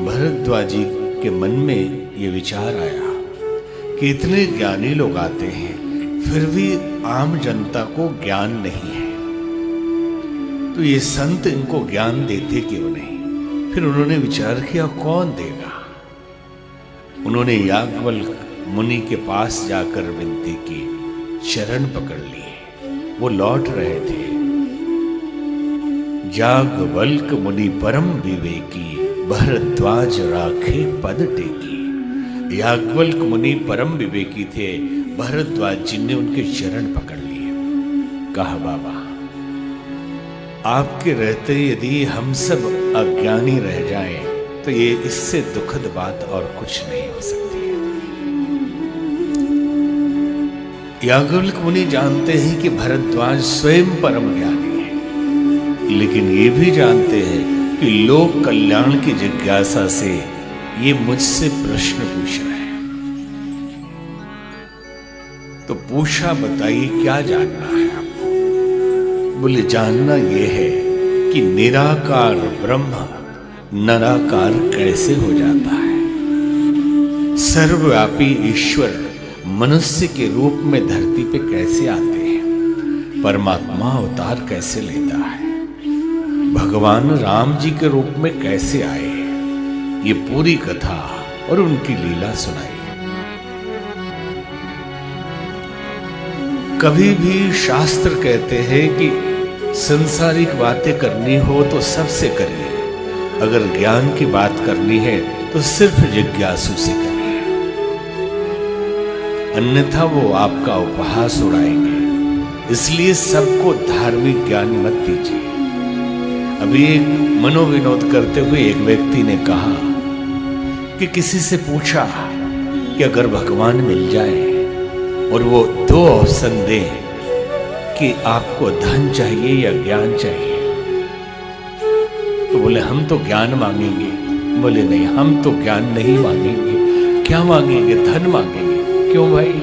भरद्वाज जी के मन में ये विचार आया कि इतने ज्ञानी लोग आते हैं फिर भी आम जनता को ज्ञान नहीं है, तो ये संत इनको ज्ञान देते क्यों नहीं। फिर उन्होंने विचार किया कौन देगा। उन्होंने याज्ञवल्क्य मुनि के पास जाकर विनती की, चरण पकड़ लिए। वो लौट रहे थे। याज्ञवल्क्य मुनि परम विवेकी, भरद्वाज राखे पद टेकी। याज्ञवल्क्य मुनि परम विवेकी थे, भरद्वाज जी ने उनके चरण पकड़ लिए। कहा बाबा, आपके रहते यदि हम सब अज्ञानी रह जाएं तो ये इससे दुखद बात और कुछ नहीं हो सकती। याज्ञवल्क्य मुनि जानते हैं कि भरद्वाज स्वयं परम ज्ञानी है, लेकिन ये भी जानते हैं कि लोक कल्याण की जिज्ञासा से ये मुझसे प्रश्न पूछ रहे हैं। तो पूछा, बताइए क्या जानना है आपको। बोले जानना यह है कि निराकार ब्रह्म निराकार कैसे हो जाता है। सर्वव्यापी ईश्वर मनुष्य के रूप में धरती पे कैसे आते हैं, परमात्मा अवतार कैसे लेता है, भगवान राम जी के रूप में कैसे आए, ये पूरी कथा और उनकी लीला सुनाई। कभी भी शास्त्र कहते हैं कि संसारिक बातें करनी हो तो सबसे करिए, अगर ज्ञान की बात करनी है तो सिर्फ जिज्ञासु से करिए, अन्यथा वो आपका उपहास उड़ाएंगे। इसलिए सबको धार्मिक ज्ञान मत दीजिए। अभी एक मनोविनोद करते हुए एक व्यक्ति ने कहा कि किसी से पूछा कि अगर भगवान मिल जाए और वो दो ऑप्शन दे कि आपको धन चाहिए या ज्ञान चाहिए, तो बोले हम तो ज्ञान मांगेंगे। बोले नहीं, हम तो ज्ञान नहीं मांगेंगे। क्या मांगेंगे? धन मांगेंगे। क्यों भाई?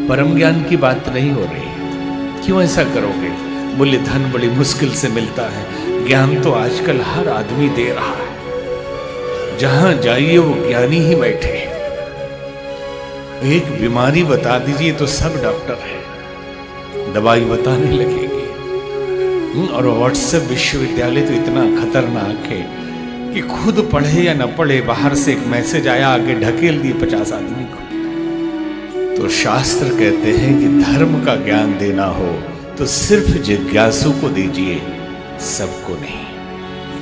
परम ज्ञान की बात नहीं हो रही, क्यों ऐसा करोगे? बोले धन बड़ी मुश्किल से मिलता है, ज्ञान तो आजकल हर आदमी दे रहा है, जहां जाइए वो ज्ञानी ही बैठे। एक बीमारी बता दीजिए तो सब डॉक्टर है, दवाई बताने लगेगी। और व्हाट्सएप विश्वविद्यालय तो इतना खतरनाक है कि खुद पढ़े या न पढ़े, बाहर से एक मैसेज आया, आगे ढकेल दिए 50 आदमी को। तो शास्त्र कहते हैं कि धर्म का ज्ञान देना हो तो सिर्फ जिज्ञासु को दीजिए, सबको नहीं।